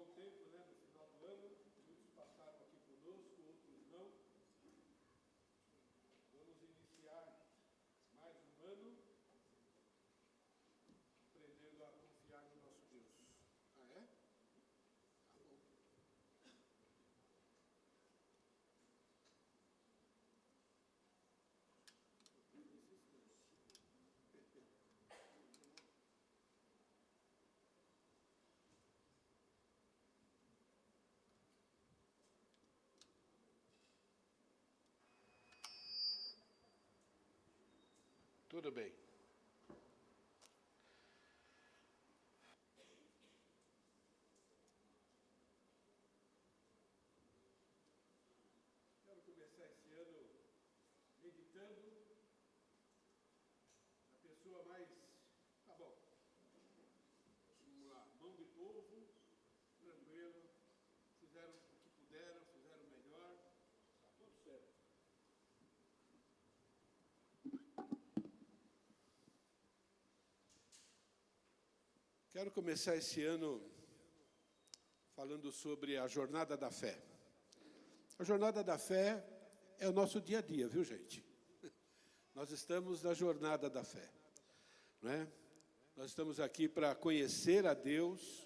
bom tempo, né, no final do ano. Muitos passaram aqui conosco, outros não. Vamos iniciar mais um ano aprendendo a confiar no nosso Deus. Ah, é? Tá bom. Tudo bem. Quero começar esse ano meditando na pessoa mais... Tá bom. Vamos lá. Mão de povo, tranquilo. Fizeram o que puderam, fizeram o melhor. Tá tudo certo. Quero começar esse ano falando sobre a jornada da fé. A jornada da fé é o nosso dia a dia, viu, gente? Nós estamos na jornada da fé, não é? Nós estamos aqui para conhecer a Deus,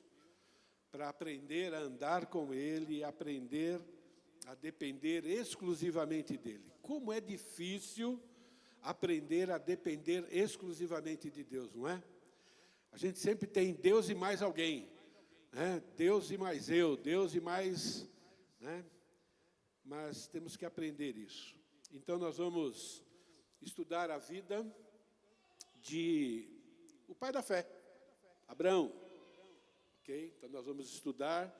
para aprender a andar com Ele, aprender a depender exclusivamente dEle. Como é difícil aprender a depender exclusivamente de Deus, não é? A gente sempre tem Deus e mais alguém, né? Deus e mais eu, Deus e mais... né? Mas temos que aprender isso. Então, nós vamos estudar a vida de o pai da fé, Abraão. Ok? Então, nós vamos estudar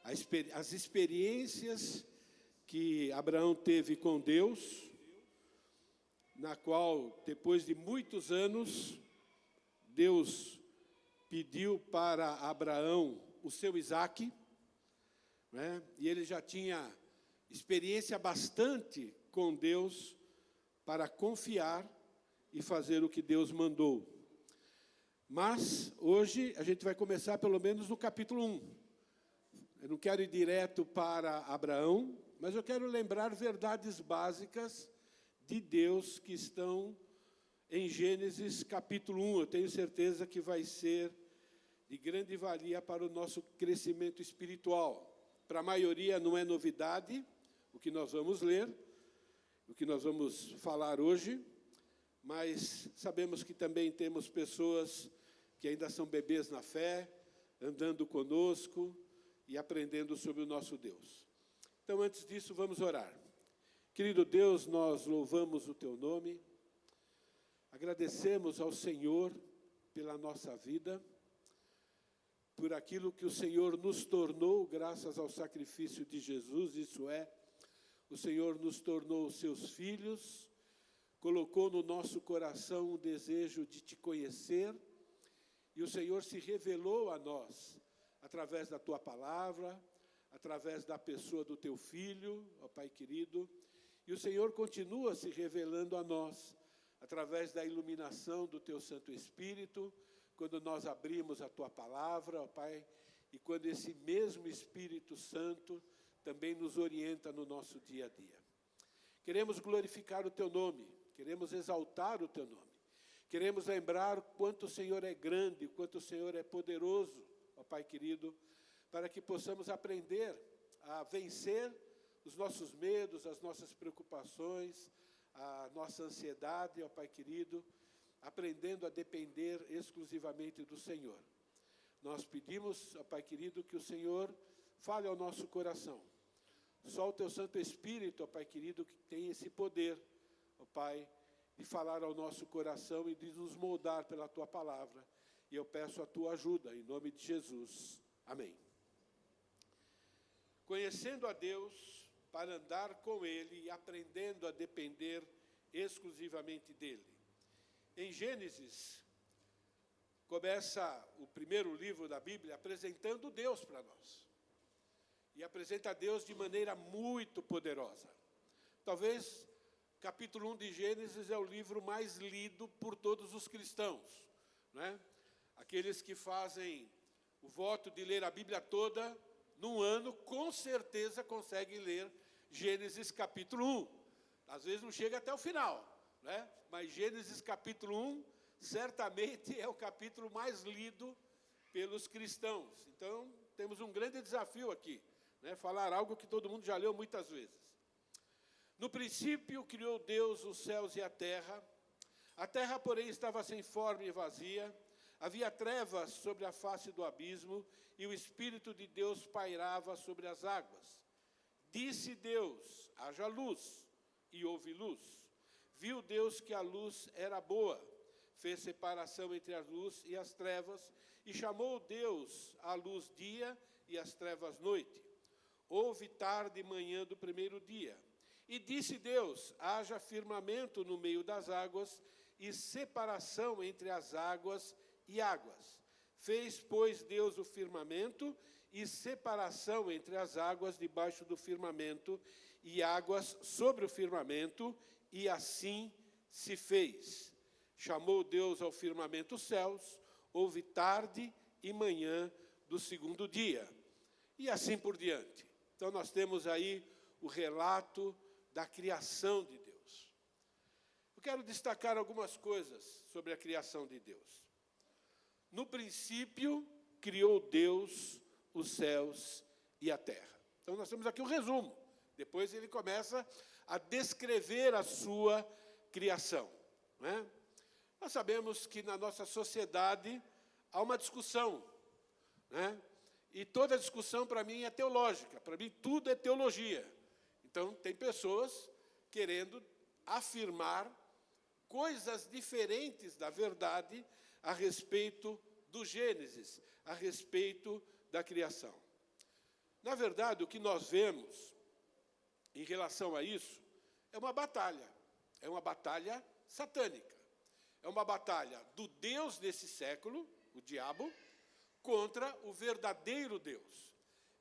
as experiências que Abraão teve com Deus, na qual, depois de muitos anos, Deus pediu para Abraão o seu Isaque, né? E ele já tinha experiência bastante com Deus para confiar e fazer o que Deus mandou. Mas, hoje, a gente vai começar pelo menos no capítulo 1. Eu não quero ir direto para Abraão, mas eu quero lembrar verdades básicas de Deus que estão em Gênesis capítulo 1. Eu tenho certeza que vai ser de grande valia para o nosso crescimento espiritual. Para a maioria não é novidade o que nós vamos ler, o que nós vamos falar hoje, mas sabemos que também temos pessoas que ainda são bebês na fé, andando conosco e aprendendo sobre o nosso Deus. Então, antes disso, vamos orar. Querido Deus, nós louvamos o Teu nome, agradecemos ao Senhor pela nossa vida, por aquilo que o Senhor nos tornou, graças ao sacrifício de Jesus, isso é, o Senhor nos tornou seus filhos, colocou no nosso coração o desejo de Te conhecer, e o Senhor se revelou a nós, através da Tua palavra, através da pessoa do Teu Filho, ó Pai querido, e o Senhor continua se revelando a nós, através da iluminação do Teu Santo Espírito, quando nós abrimos a Tua palavra, ó Pai, e quando esse mesmo Espírito Santo também nos orienta no nosso dia a dia. Queremos glorificar o Teu nome, queremos exaltar o Teu nome, queremos lembrar o quanto o Senhor é grande, o quanto o Senhor é poderoso, ó Pai querido, para que possamos aprender a vencer os nossos medos, as nossas preocupações, a nossa ansiedade, ó Pai querido, aprendendo a depender exclusivamente do Senhor. Nós pedimos, ó Pai querido, que o Senhor fale ao nosso coração. Só o Teu Santo Espírito, ó Pai querido, que tem esse poder, ó Pai, de falar ao nosso coração e de nos moldar pela Tua palavra. E eu peço a Tua ajuda, em nome de Jesus. Amém. Conhecendo a Deus, para andar com Ele e aprendendo a depender exclusivamente dEle. Em Gênesis, começa o primeiro livro da Bíblia apresentando Deus para nós. E apresenta Deus de maneira muito poderosa. Talvez, capítulo 1 de Gênesis é o livro mais lido por todos os cristãos, não é? Aqueles que fazem o voto de ler a Bíblia toda, num ano, com certeza consegue ler Gênesis capítulo 1. Às vezes não chega até o final, né? Mas Gênesis capítulo 1, certamente é o capítulo mais lido pelos cristãos. Então, temos um grande desafio aqui, né? Falar algo que todo mundo já leu muitas vezes. No princípio, criou Deus os céus e a terra, porém, estava sem forma e vazia, havia trevas sobre a face do abismo, e o Espírito de Deus pairava sobre as águas. Disse Deus, haja luz, e houve luz. Viu Deus que a luz era boa, fez separação entre a luz e as trevas, e chamou Deus a luz dia e as trevas noite. Houve tarde e manhã do primeiro dia. E disse Deus, haja firmamento no meio das águas, e separação entre as águas e águas. Fez, pois, Deus o firmamento, e separação entre as águas debaixo do firmamento, e águas sobre o firmamento, e assim se fez. Chamou Deus ao firmamento os céus, houve tarde e manhã do segundo dia. E assim por diante. Então, nós temos aí o relato da criação de Deus. Eu quero destacar algumas coisas sobre a criação de Deus. No princípio, criou Deus os céus e a terra. Então, nós temos aqui um resumo. Depois ele começa a descrever a sua criação, né? Nós sabemos que na nossa sociedade há uma discussão, né? E toda discussão, para mim, é teológica. Para mim, tudo é teologia. Então, tem pessoas querendo afirmar coisas diferentes da verdade a respeito do Gênesis, a respeito da criação. Na verdade, o que nós vemos em relação a isso é uma batalha satânica. É uma batalha do Deus desse século, o diabo, contra o verdadeiro Deus.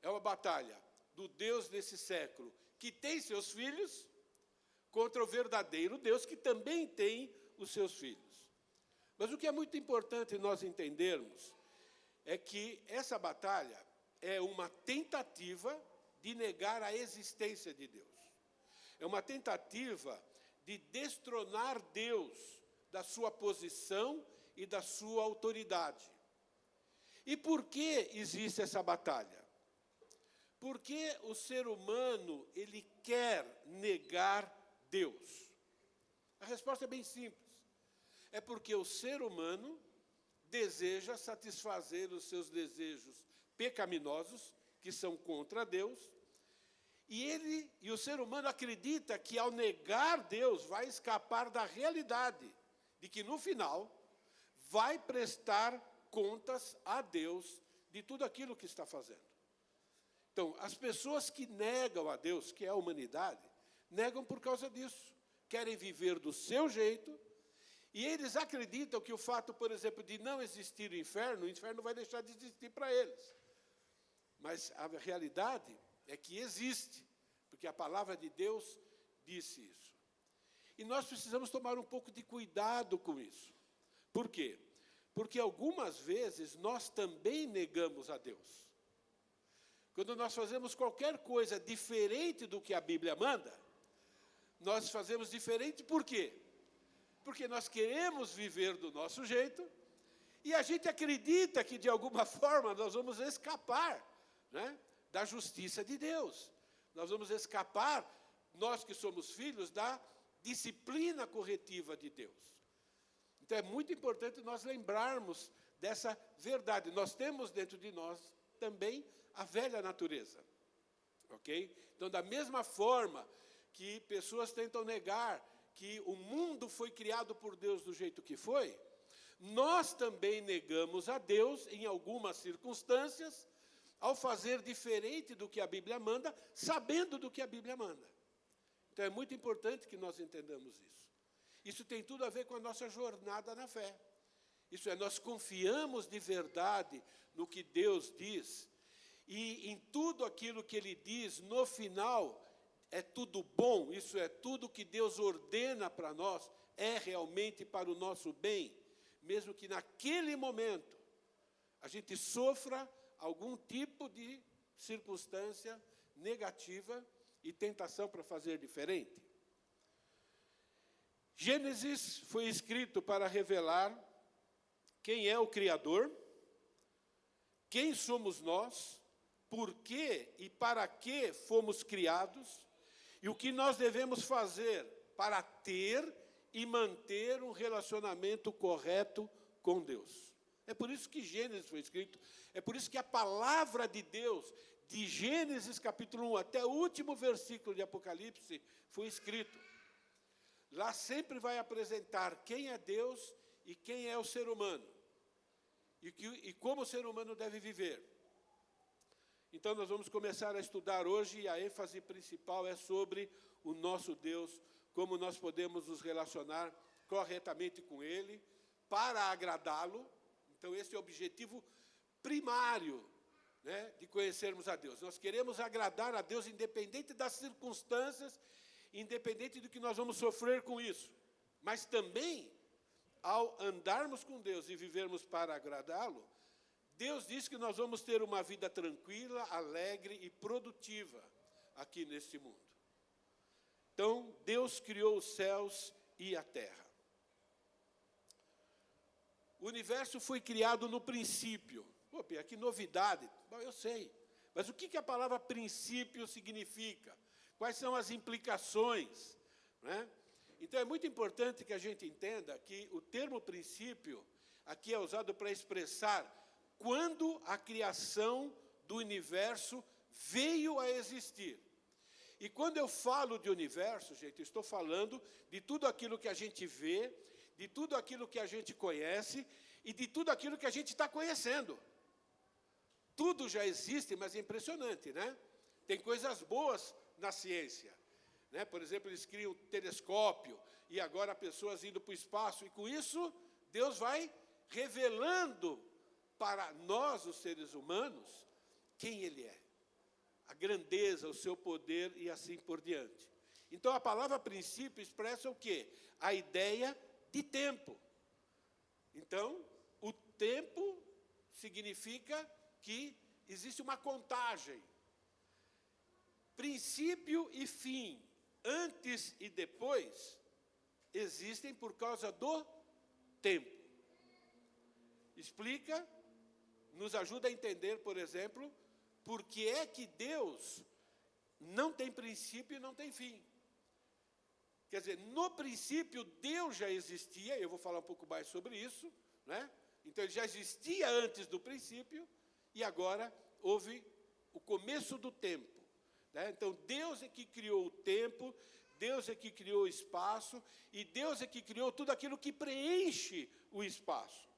É uma batalha do Deus desse século, que tem seus filhos, contra o verdadeiro Deus, que também tem os seus filhos. Mas o que é muito importante nós entendermos é que essa batalha é uma tentativa de negar a existência de Deus. É uma tentativa de destronar Deus da sua posição e da sua autoridade. E por que existe essa batalha? Porque o ser humano, ele quer negar Deus. A resposta é bem simples. É porque o ser humano deseja satisfazer os seus desejos pecaminosos, que são contra Deus, e o ser humano acredita que, ao negar Deus, vai escapar da realidade de que, no final, vai prestar contas a Deus de tudo aquilo que está fazendo. Então, as pessoas que negam a Deus, que é a humanidade, negam por causa disso. Querem viver do seu jeito, e eles acreditam que o fato, por exemplo, de não existir o inferno vai deixar de existir para eles. Mas a realidade é que existe, porque a palavra de Deus disse isso. E nós precisamos tomar um pouco de cuidado com isso. Por quê? Porque algumas vezes nós também negamos a Deus. Quando nós fazemos qualquer coisa diferente do que a Bíblia manda, nós fazemos diferente por quê? Porque nós queremos viver do nosso jeito, e a gente acredita que, de alguma forma, nós vamos escapar, né, da justiça de Deus. Nós vamos escapar, nós que somos filhos, da disciplina corretiva de Deus. Então, é muito importante nós lembrarmos dessa verdade. Nós temos dentro de nós também a velha natureza. Ok? Então, da mesma forma que pessoas tentam negar que o mundo foi criado por Deus do jeito que foi, nós também negamos a Deus em algumas circunstâncias, ao fazer diferente do que a Bíblia manda, sabendo do que a Bíblia manda. Então, é muito importante que nós entendamos isso. Isso tem tudo a ver com a nossa jornada na fé. Isso é, nós confiamos de verdade no que Deus diz, e em tudo aquilo que Ele diz, no final, é tudo bom, isso é, tudo que Deus ordena para nós, é realmente para o nosso bem, mesmo que naquele momento a gente sofra algum tipo de circunstância negativa e tentação para fazer diferente. Gênesis foi escrito para revelar quem é o Criador, quem somos nós, por que e para que fomos criados, e o que nós devemos fazer para ter e manter um relacionamento correto com Deus. É por isso que Gênesis foi escrito, é por isso que a palavra de Deus, de Gênesis capítulo 1 até o último versículo de Apocalipse, foi escrito. Lá sempre vai apresentar quem é Deus e quem é o ser humano, e como o ser humano deve viver. Então, nós vamos começar a estudar hoje, e a ênfase principal é sobre o nosso Deus, como nós podemos nos relacionar corretamente com Ele, para agradá-lo. Então, esse é o objetivo primário, né, de conhecermos a Deus. Nós queremos agradar a Deus, independente das circunstâncias, independente do que nós vamos sofrer com isso. Mas também, ao andarmos com Deus e vivermos para agradá-lo, Deus diz que nós vamos ter uma vida tranquila, alegre e produtiva aqui neste mundo. Então, Deus criou os céus e a terra. O universo foi criado no princípio. Pô, Pia, que novidade. Bom, eu sei. Mas o que a palavra princípio significa? Quais são as implicações? Né? Então, é muito importante que a gente entenda que o termo princípio aqui é usado para expressar quando a criação do universo veio a existir. E quando eu falo de universo, gente, eu estou falando de tudo aquilo que a gente vê, de tudo aquilo que a gente conhece e de tudo aquilo que a gente está conhecendo. Tudo já existe, mas é impressionante, né? Tem coisas boas na ciência, né? Por exemplo, eles criam telescópio e agora pessoas indo para o espaço, e com isso Deus vai revelando para nós, os seres humanos, quem Ele é, a grandeza, o seu poder e assim por diante. Então, a palavra princípio expressa o quê? A ideia de tempo. Então, o tempo significa que existe uma contagem. Princípio e fim, antes e depois, existem por causa do tempo. Explica, nos ajuda a entender, por exemplo, por que é que Deus não tem princípio e não tem fim. Quer dizer, no princípio, Deus já existia, eu vou falar um pouco mais sobre isso, né? Então, ele já existia antes do princípio, e agora houve o começo do tempo. Né? Então, Deus é que criou o tempo, Deus é que criou o espaço, e Deus é que criou tudo aquilo que preenche o espaço.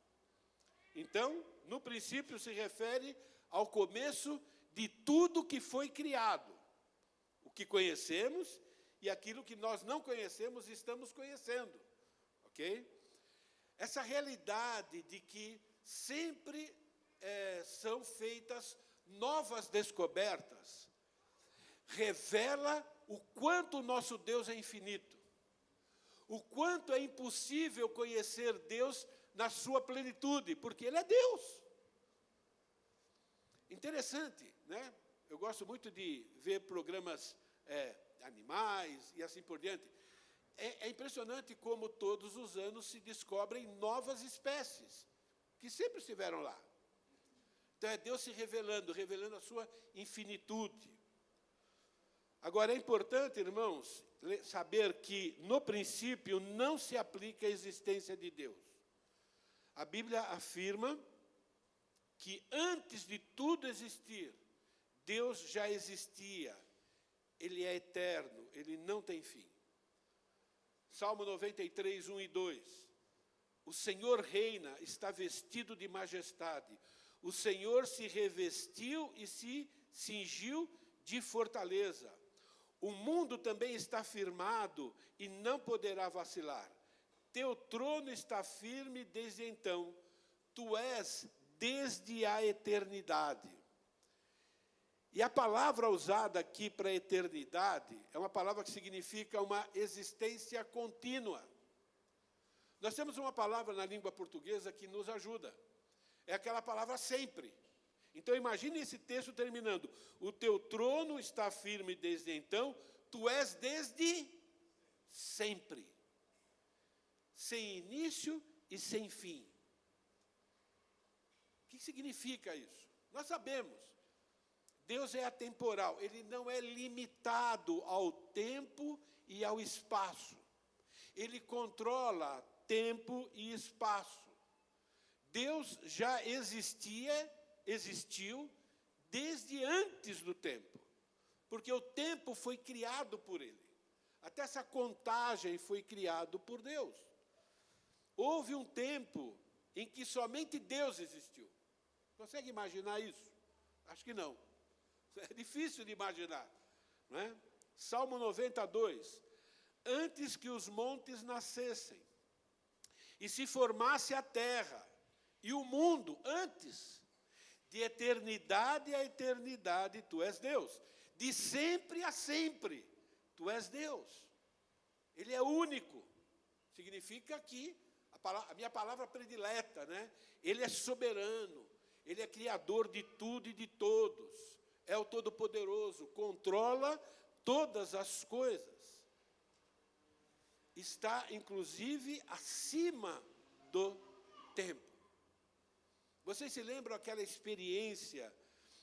Então, no princípio se refere ao começo de tudo que foi criado. O que conhecemos e aquilo que nós não conhecemos e estamos conhecendo. Ok? Essa realidade de que sempre são feitas novas descobertas, revela o quanto o nosso Deus é infinito. O quanto é impossível conhecer Deus na sua plenitude, porque Ele é Deus. Interessante, né? Eu gosto muito de ver programas animais e assim por diante. É impressionante como todos os anos se descobrem novas espécies, que sempre estiveram lá. Então, é Deus se revelando a sua infinitude. Agora, é importante, irmãos, saber que, no princípio, não se aplica a existência de Deus. A Bíblia afirma que, antes de tudo existir, Deus já existia. Ele é eterno, Ele não tem fim. Salmo 93, 1 e 2. O Senhor reina, está vestido de majestade. O Senhor se revestiu e se cingiu de fortaleza. O mundo também está firmado e não poderá vacilar. Teu trono está firme desde então. Tu és desde a eternidade. E a palavra usada aqui para eternidade é uma palavra que significa uma existência contínua. Nós temos uma palavra na língua portuguesa que nos ajuda. É aquela palavra sempre. Então, imagine esse texto terminando. O teu trono está firme desde então, tu és desde sempre. Sem início e sem fim. O que significa isso? Nós sabemos. Deus é atemporal. Ele não é limitado ao tempo e ao espaço. Ele controla tempo e espaço. Deus já existiu desde antes do tempo, porque o tempo foi criado por Ele. Até essa contagem foi criado por Deus. Houve um tempo em que somente Deus existiu. Consegue imaginar isso? Acho que não. É difícil de imaginar, não é? Salmo 92. Antes que os montes nascessem, e se formasse a terra, e o mundo, antes, de eternidade a eternidade, tu és Deus. De sempre a sempre, tu és Deus. Ele é único. Significa que, a minha palavra predileta, né? Ele é soberano, Ele é criador de tudo e de todos. É o Todo-Poderoso, controla todas as coisas. Está, inclusive, acima do tempo. Vocês se lembram aquela experiência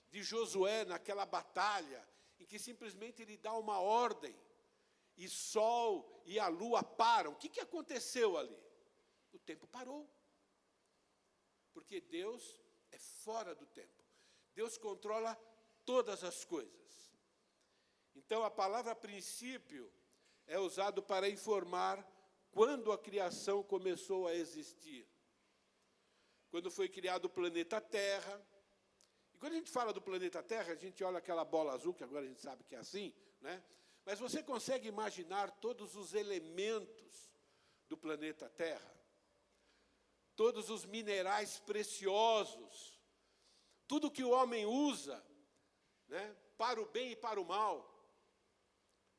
de Josué naquela batalha, em que simplesmente ele dá uma ordem, e sol e a lua param? O que aconteceu ali? O tempo parou. Porque Deus é fora do tempo. Deus controla todas as coisas. Então, a palavra princípio é usado para informar quando a criação começou a existir. Quando foi criado o planeta Terra. E quando a gente fala do planeta Terra, a gente olha aquela bola azul, que agora a gente sabe que é assim, né? Mas você consegue imaginar todos os elementos do planeta Terra? Todos os minerais preciosos, tudo que o homem usa, né, para o bem e para o mal,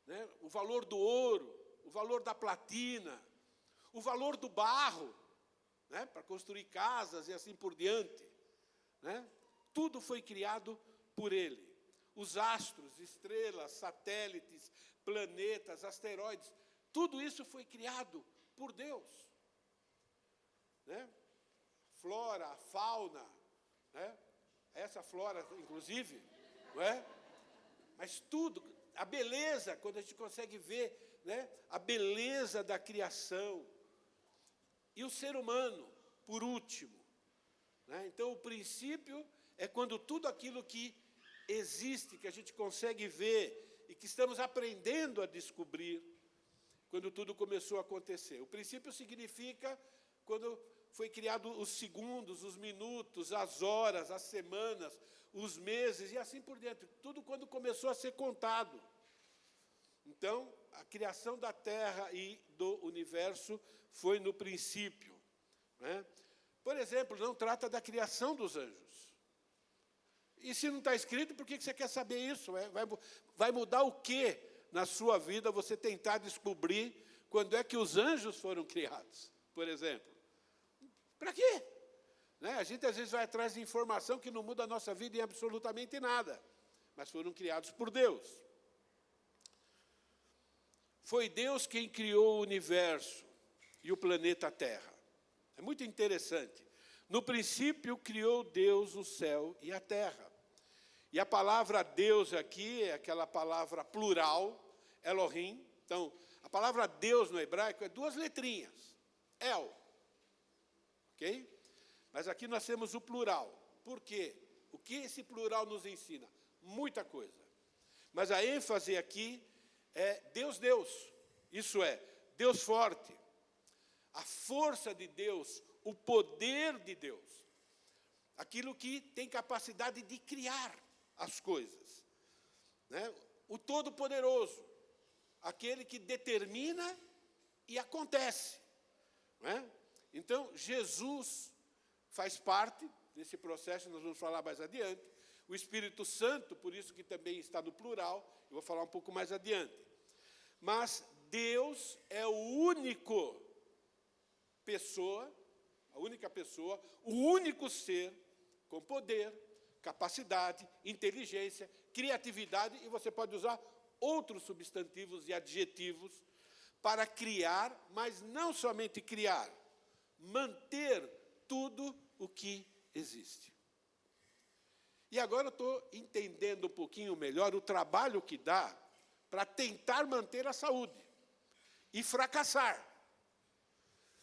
né, o valor do ouro, o valor da platina, o valor do barro, né, para construir casas e assim por diante, né? Tudo foi criado por Ele. Os astros, estrelas, satélites, planetas, asteroides, tudo isso foi criado por Deus. Né? Flora, fauna, né? Essa flora, inclusive, não é? Mas tudo, a beleza, quando a gente consegue ver, né, a beleza da criação. E o ser humano, por último. Né? Então, o princípio é quando tudo aquilo que existe, que a gente consegue ver e que estamos aprendendo a descobrir, quando tudo começou a acontecer. O princípio significa quando foi criado os segundos, os minutos, as horas, as semanas, os meses e assim por diante. Tudo quando começou a ser contado. Então, a criação da Terra e do universo foi no princípio. Né? Por exemplo, não trata da criação dos anjos. E se não está escrito, por que você quer saber isso? Vai mudar o quê na sua vida você tentar descobrir quando é que os anjos foram criados, por exemplo? Para quê? Né? A gente, às vezes, vai atrás de informação que não muda a nossa vida em absolutamente nada, mas foram criados por Deus. Foi Deus quem criou o universo e o planeta Terra. É muito interessante. No princípio, criou Deus o céu e a terra. E a palavra Deus aqui é aquela palavra plural, Elohim. Então, a palavra Deus no hebraico é duas letrinhas. El. Ok? Mas aqui nós temos o plural. Por quê? O que esse plural nos ensina? Muita coisa. Mas a ênfase aqui é Deus, Deus. Isso é, Deus forte. A força de Deus, o poder de Deus. Aquilo que tem capacidade de criar as coisas. Né? O Todo-Poderoso. Aquele que determina e acontece. Né? Então, Jesus faz parte desse processo, nós vamos falar mais adiante. O Espírito Santo, por isso que também está no plural, eu vou falar um pouco mais adiante. Mas Deus é o único pessoa, a única pessoa, o único ser com poder, capacidade, inteligência, criatividade, e você pode usar outros substantivos e adjetivos para criar, mas não somente criar, manter tudo o que existe. E agora eu estou entendendo um pouquinho melhor o trabalho que dá para tentar manter a saúde e fracassar.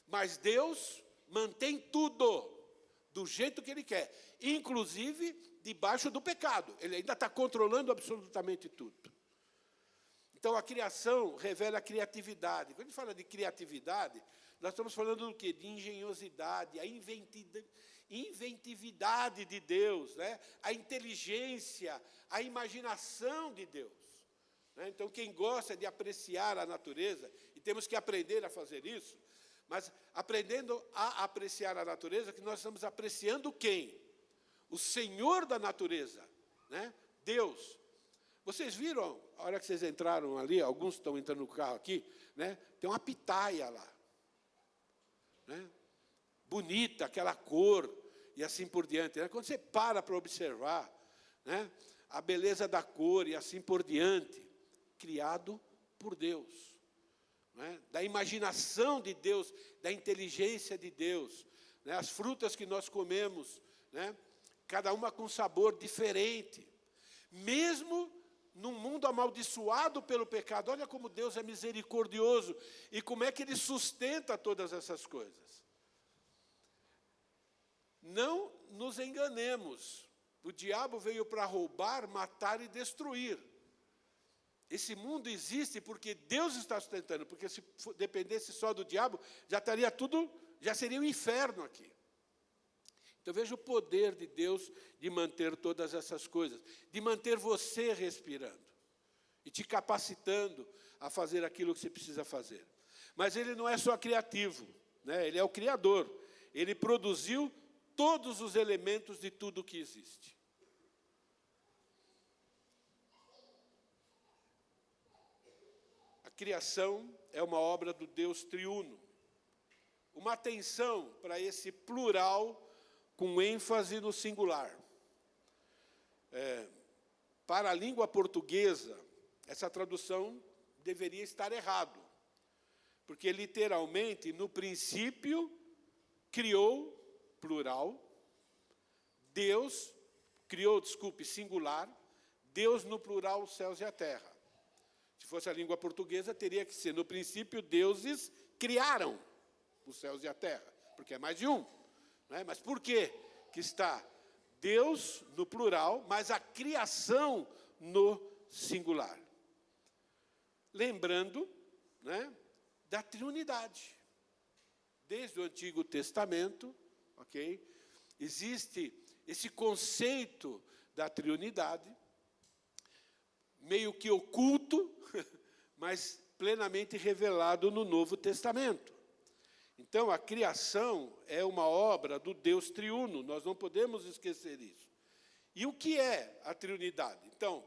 Mas Deus mantém tudo do jeito que Ele quer, inclusive debaixo do pecado. Ele ainda está controlando absolutamente tudo. Então, a criação revela a criatividade. Quando a gente fala de criatividade, nós estamos falando do quê? De engenhosidade, a inventividade de Deus, né? A inteligência, a imaginação de Deus. Né? Então, quem gosta de apreciar a natureza, e temos que aprender a fazer isso, mas aprendendo a apreciar a natureza, que nós estamos apreciando quem? O Senhor da natureza, né? Deus. Vocês viram, a hora que vocês entraram ali, alguns estão entrando no carro aqui, né? Tem uma pitaia lá. Né? Bonita, aquela cor, e assim por diante. Né? Quando você para observar, né, a beleza da cor e assim por diante, criado por Deus. Né? Da imaginação de Deus, da inteligência de Deus. Né? As frutas que nós comemos, né? Cada uma com sabor diferente. Mesmo num mundo amaldiçoado pelo pecado, olha como Deus é misericordioso e como é que Ele sustenta todas essas coisas. Não nos enganemos, o diabo veio para roubar, matar e destruir. Esse mundo existe porque Deus está sustentando, porque se dependesse só do diabo, já estaria tudo, já seria um inferno aqui. Então veja o poder de Deus de manter todas essas coisas, de manter você respirando e te capacitando a fazer aquilo que você precisa fazer. Mas Ele não é só criativo, né? Ele é o Criador. Ele produziu todos os elementos de tudo que existe. A criação é uma obra do Deus triuno. Uma atenção para esse plural com ênfase no singular. Para a língua portuguesa, essa tradução deveria estar errado, porque literalmente, no princípio, criou, plural, Deus, criou, singular, Deus no plural os céus e a terra. Se fosse a língua portuguesa, teria que ser, no princípio, deuses criaram os céus e a terra, porque é mais de um. Né? Mas por que está Deus no plural, mas a criação no singular? Lembrando, né, da triunidade. Desde o Antigo Testamento, ok? Existe esse conceito da triunidade, meio que oculto, mas plenamente revelado no Novo Testamento. Então, a criação é uma obra do Deus triuno, nós não podemos esquecer isso. E o que é a triunidade? Então,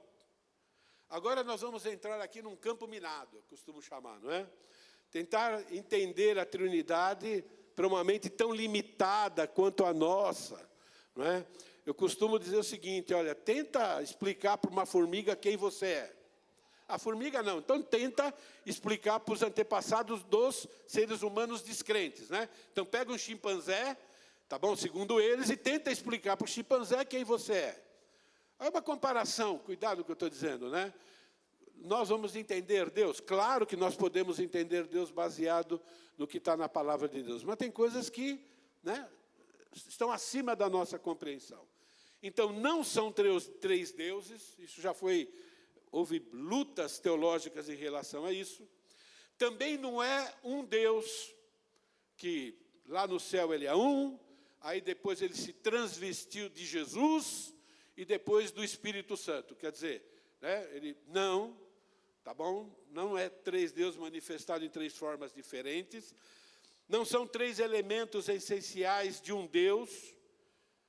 agora nós vamos entrar aqui num campo minado, eu costumo chamar, não é? Tentar entender a triunidade para uma mente tão limitada quanto a nossa, não é? Eu costumo dizer o seguinte, olha, tenta explicar para uma formiga quem você é. A formiga não, então tenta explicar para os antepassados dos seres humanos descrentes, né? Então pega um chimpanzé, tá bom, segundo eles, e tenta explicar para o chimpanzé quem você é. É uma comparação, cuidado com o que eu estou dizendo, né? Nós vamos entender Deus? Claro que nós podemos entender Deus baseado no que está na palavra de Deus, mas tem coisas que, né, estão acima da nossa compreensão. Então, não são três deuses, isso já foi... Houve lutas teológicas em relação a isso. Também não é um Deus que lá no céu ele é um, aí depois ele se transvestiu de Jesus e depois do Espírito Santo. Quer dizer, né, ele não, tá bom? Não é três deuses manifestados em três formas diferentes. Não são três elementos essenciais de um Deus.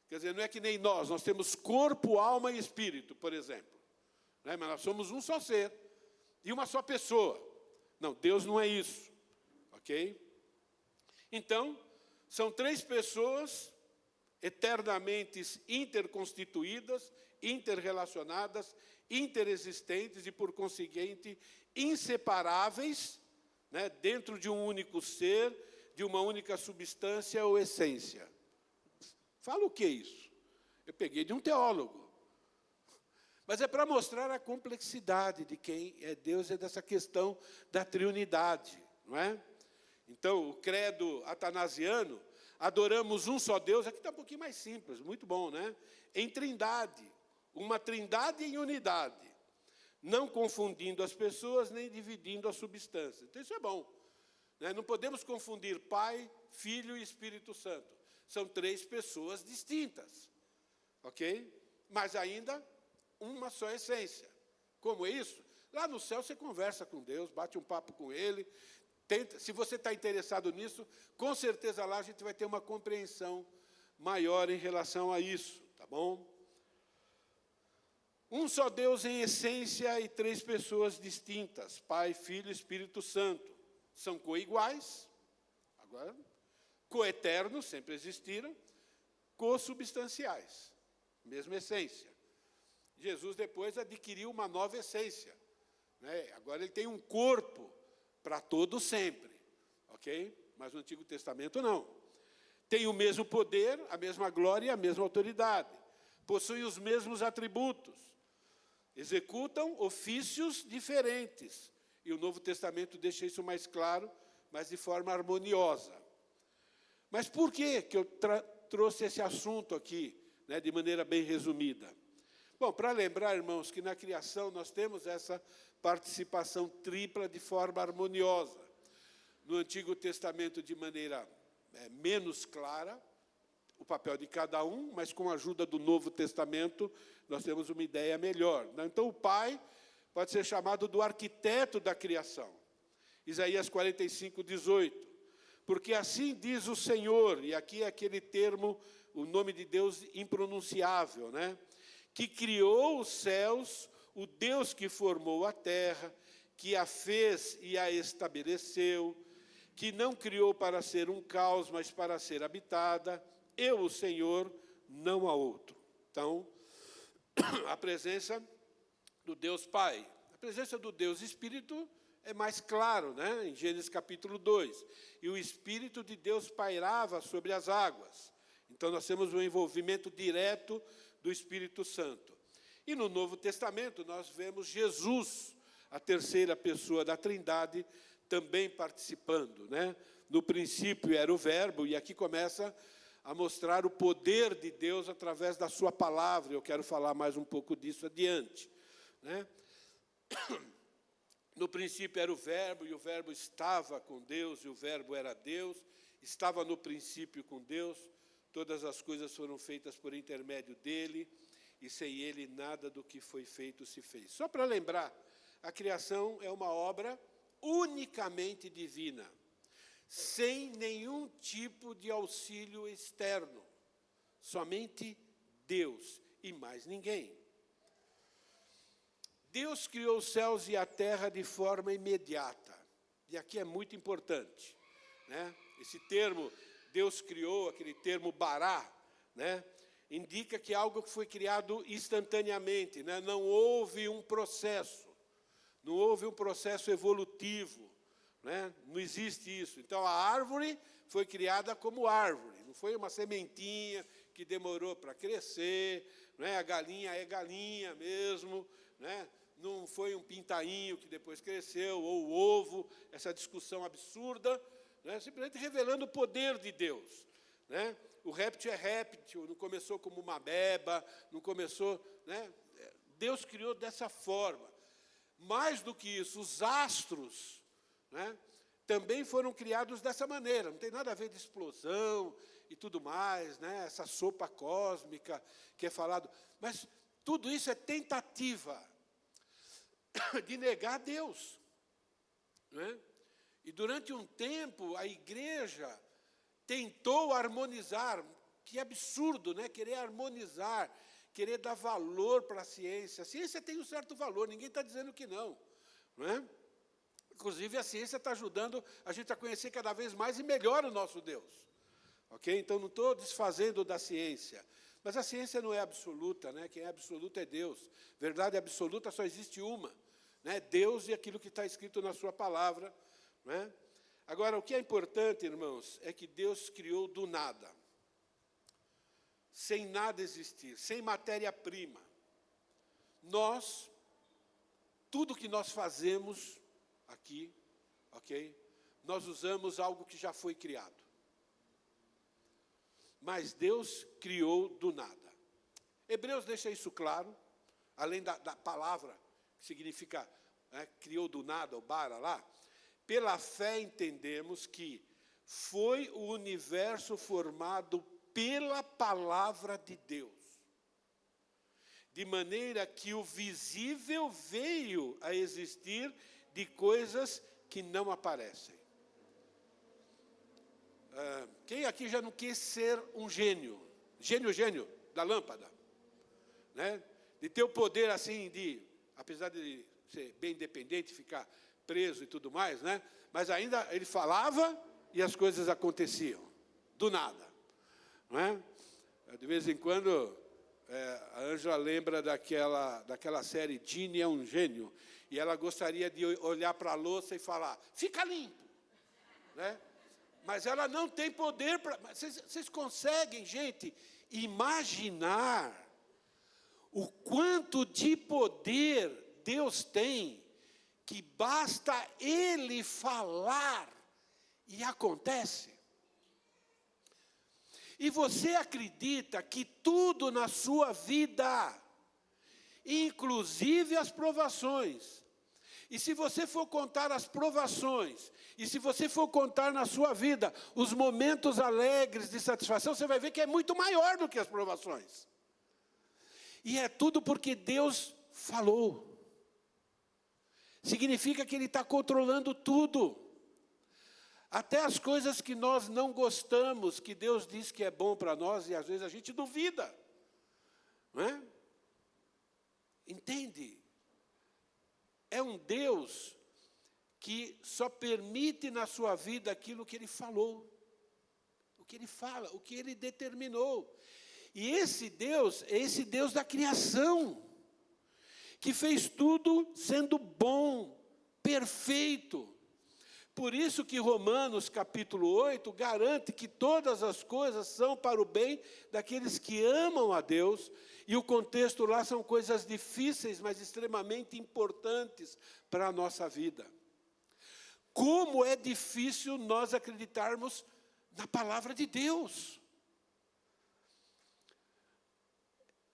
Quer dizer, não é que nem nós temos corpo, alma e espírito, por exemplo. Mas nós somos um só ser e uma só pessoa. Não, Deus não é isso, ok? Então, são três pessoas eternamente interconstituídas, interrelacionadas, interexistentes e, por conseguinte, inseparáveis, né, dentro de um único ser, de uma única substância ou essência. Fala o que é isso? Eu peguei de um teólogo. Mas é para mostrar a complexidade de quem é Deus e dessa questão da triunidade, não é? Então, o credo atanasiano, adoramos um só Deus, aqui está um pouquinho mais simples, muito bom, né? Em trindade, uma trindade em unidade, não confundindo as pessoas, nem dividindo a substância. Então, isso é bom, né? Não podemos confundir Pai, Filho e Espírito Santo. São três pessoas distintas, ok? Mas ainda uma só essência. Como é isso? Lá no céu você conversa com Deus, bate um papo com Ele. Tenta, se você está interessado nisso, com certeza lá a gente vai ter uma compreensão maior em relação a isso, tá bom? Um só Deus em essência e três pessoas distintas, Pai, Filho e Espírito Santo. São coiguais, agora, coeternos, sempre existiram, consubstanciais, mesma essência. Jesus depois adquiriu uma nova essência, né? Agora ele tem um corpo para todo sempre, ok? Mas no Antigo Testamento não. Tem o mesmo poder, a mesma glória e a mesma autoridade. Possuem os mesmos atributos. Executam ofícios diferentes. E o Novo Testamento deixa isso mais claro, mas de forma harmoniosa. Mas por que eu trouxe esse assunto aqui, né, de maneira bem resumida? Bom, para lembrar, irmãos, que na criação nós temos essa participação tripla de forma harmoniosa. No Antigo Testamento, de maneira menos clara, o papel de cada um, mas com a ajuda do Novo Testamento, nós temos uma ideia melhor. Então, o Pai pode ser chamado do arquiteto da criação. Isaías 45, 18. Porque assim diz o Senhor, e aqui é aquele termo, o nome de Deus impronunciável, né? Que criou os céus, o Deus que formou a terra, que a fez e a estabeleceu, que não criou para ser um caos, mas para ser habitada, eu, o Senhor, não há outro. Então, a presença do Deus Pai. A presença do Deus Espírito é mais claro, né? Em Gênesis capítulo 2. E o Espírito de Deus pairava sobre as águas. Então, nós temos um envolvimento direto do Espírito Santo. E no Novo Testamento, nós vemos Jesus, a terceira pessoa da Trindade, também participando, né? No princípio era o Verbo, e aqui começa a mostrar o poder de Deus através da sua palavra. Eu quero falar mais um pouco disso adiante, né? No princípio era o Verbo, e o Verbo estava com Deus, e o Verbo era Deus, estava no princípio com Deus, todas as coisas foram feitas por intermédio dele, e sem ele nada do que foi feito se fez. Só para lembrar, a criação é uma obra unicamente divina, sem nenhum tipo de auxílio externo, somente Deus e mais ninguém. Deus criou os céus e a terra de forma imediata, e aqui é muito importante, né? Esse termo, Deus criou, aquele termo bará, né? Indica que é algo que foi criado instantaneamente, né? Não houve um processo, não houve um processo evolutivo, né? Não existe isso. Então, a árvore foi criada como árvore, não foi uma sementinha que demorou para crescer, né? A galinha é galinha mesmo, né? Não foi um pintainho que depois cresceu, ou o ovo, essa discussão absurda, né? Simplesmente revelando o poder de Deus, né? O réptil é réptil, não começou como uma beba, não começou, né? Deus criou dessa forma. Mais do que isso, os astros, né, também foram criados dessa maneira. Não tem nada a ver de explosão e tudo mais, né? Essa sopa cósmica que é falado. Mas tudo isso é tentativa de negar Deus, né? E durante um tempo a igreja tentou harmonizar, que absurdo, né? Querer harmonizar, querer dar valor para a ciência. A ciência tem um certo valor, ninguém está dizendo que não, não é? Inclusive, a ciência está ajudando a gente a conhecer cada vez mais e melhor o nosso Deus, Ok? Então, não estou desfazendo da ciência. Mas a ciência não é absoluta, né? Quem é absoluto é Deus. Verdade absoluta só existe uma, né? Deus e aquilo que está escrito na sua palavra, né? Agora, o que é importante, irmãos, é que Deus criou do nada. Sem nada existir, sem matéria-prima. Tudo que nós fazemos aqui, ok? Nós usamos algo que já foi criado. Mas Deus criou do nada. Hebreus deixa isso claro, além da palavra, que significa, né, criou do nada, o bara lá. Pela fé entendemos que foi o universo formado pela palavra de Deus. De maneira que o visível veio a existir de coisas que não aparecem. Quem aqui já não quis ser um gênio? Gênio da lâmpada. Né? De ter o poder assim apesar de ser bem independente, ficar preso e tudo mais, né? Mas ainda ele falava e as coisas aconteciam. Do nada. Não é? De vez em quando, a Ângela lembra daquela série Ginny é um gênio, e ela gostaria de olhar para a louça e falar, fica limpo. Né? Mas ela não tem poder para... Vocês conseguem, gente, imaginar o quanto de poder Deus tem, que basta Ele falar e acontece? E você acredita que tudo na sua vida, inclusive as provações, e se você for contar as provações, e se você for contar na sua vida os momentos alegres de satisfação, você vai ver que é muito maior do que as provações. E é tudo porque Deus falou. Significa que Ele está controlando tudo. Até as coisas que nós não gostamos, que Deus diz que é bom para nós, e às vezes a gente duvida. Não é? Entende? É um Deus que só permite na sua vida aquilo que Ele falou. O que Ele fala, o que Ele determinou. E esse Deus é esse Deus da criação, que fez tudo sendo bom, perfeito. Por isso que Romanos, capítulo 8, garante que todas as coisas são para o bem daqueles que amam a Deus, e o contexto lá são coisas difíceis, mas extremamente importantes para a nossa vida. Como é difícil nós acreditarmos na palavra de Deus.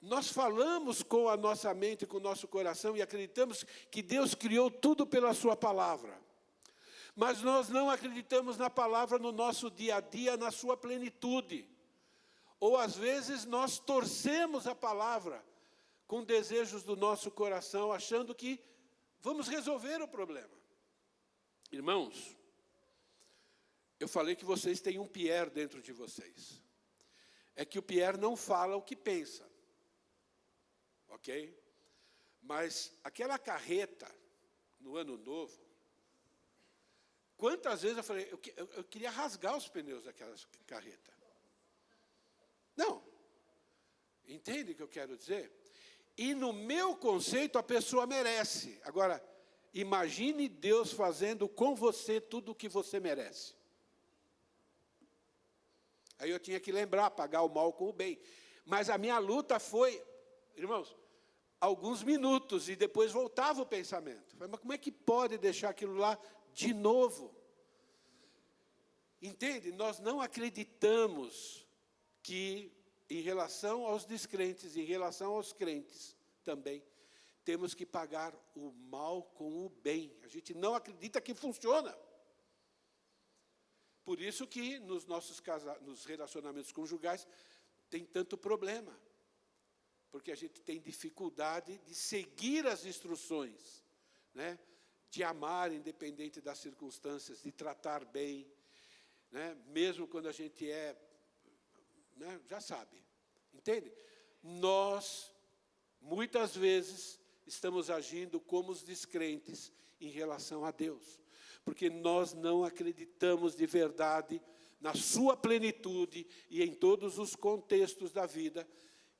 Nós falamos com a nossa mente, com o nosso coração, e acreditamos que Deus criou tudo pela sua palavra. Mas nós não acreditamos na palavra no nosso dia a dia, na sua plenitude. Ou, às vezes, nós torcemos a palavra com desejos do nosso coração, achando que vamos resolver o problema. Irmãos, eu falei que vocês têm um Pierre dentro de vocês. É que o Pierre não fala o que pensa. Ok? Mas aquela carreta, no ano novo, quantas vezes eu falei, eu queria rasgar os pneus daquela carreta. Não. Entende o que eu quero dizer? E no meu conceito, a pessoa merece. Agora, imagine Deus fazendo com você tudo o que você merece. Aí eu tinha que lembrar, pagar o mal com o bem. Mas a minha luta foi, irmãos, alguns minutos, e depois voltava o pensamento. Mas como é que pode deixar aquilo lá de novo? Entende? Nós não acreditamos que, em relação aos descrentes, em relação aos crentes também, temos que pagar o mal com o bem. A gente não acredita que funciona. Por isso que nos nos relacionamentos conjugais tem tanto problema. Porque a gente tem dificuldade de seguir as instruções, né? De amar independente das circunstâncias, de tratar bem, né? Mesmo quando a gente né? Já sabe, entende? Nós, muitas vezes, estamos agindo como os descrentes em relação a Deus. porque nós não acreditamos de verdade na sua plenitude e em todos os contextos da vida,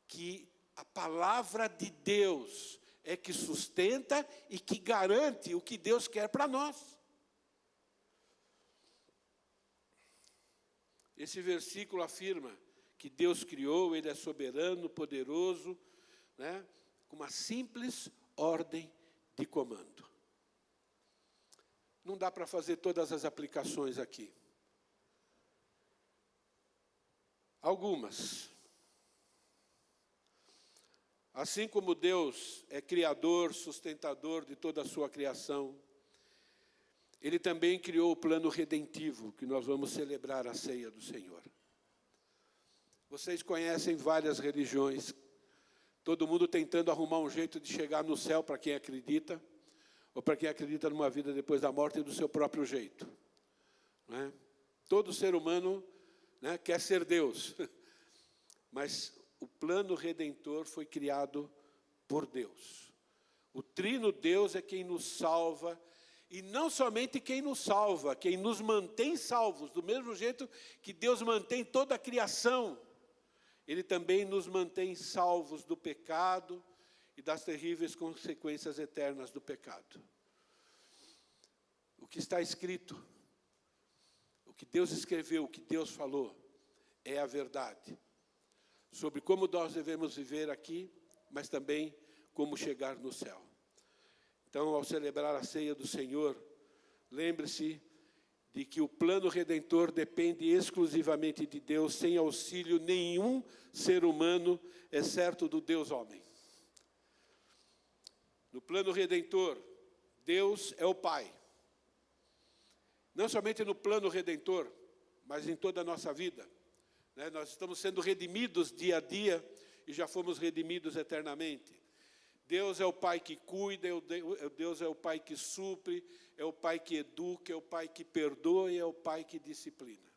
que a palavra de Deus é que sustenta e que garante o que Deus quer para nós. Esse versículo afirma que Deus criou, Ele é soberano, poderoso, né, com uma simples ordem de comando. Não dá para fazer todas as aplicações aqui. Algumas. Assim como Deus é criador, sustentador de toda a sua criação, Ele também criou o plano redentivo, que nós vamos celebrar a ceia do Senhor. Vocês conhecem várias religiões, todo mundo tentando arrumar um jeito de chegar no céu para quem acredita, ou para quem acredita numa vida depois da morte do seu próprio jeito. Não é? Todo ser humano, né, quer ser Deus, mas o plano redentor foi criado por Deus. O trino Deus é quem nos salva, e não somente quem nos salva, quem nos mantém salvos, do mesmo jeito que Deus mantém toda a criação, Ele também nos mantém salvos do pecado e das terríveis consequências eternas do pecado. O que está escrito, o que Deus escreveu, o que Deus falou, é a verdade sobre como nós devemos viver aqui, mas também como chegar no céu. Então, ao celebrar a ceia do Senhor, lembre-se de que o plano redentor depende exclusivamente de Deus, sem auxílio nenhum ser humano, exceto do Deus homem. No plano redentor, Deus é o Pai. Não somente no plano redentor, mas em toda a nossa vida. Né? Nós estamos sendo redimidos dia a dia e já fomos redimidos eternamente. Deus é o Pai que cuida, Deus é o Pai que supre, é o Pai que educa, é o Pai que perdoa e é o Pai que disciplina.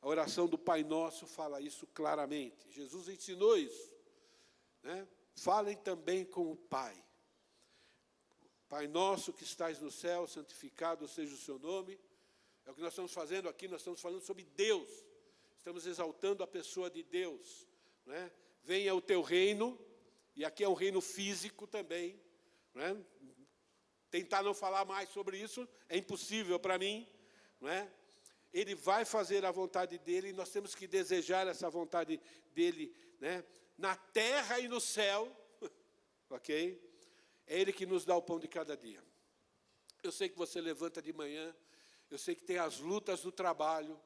A oração do Pai Nosso fala isso claramente. Jesus ensinou isso. Né? Falem também com o Pai. Pai nosso que estais no céu, santificado seja o seu nome. É o que nós estamos fazendo aqui, nós estamos falando sobre Deus. Estamos exaltando a pessoa de Deus. Né? Venha o teu reino, e aqui é um reino físico também. Né? Tentar não falar mais sobre isso é impossível para mim. Não é? Ele vai fazer a vontade dele, e nós temos que desejar essa vontade dele, né? Na terra e no céu, ok? É Ele que nos dá o pão de cada dia. Eu sei que você levanta de manhã, eu sei que tem as lutas do trabalho,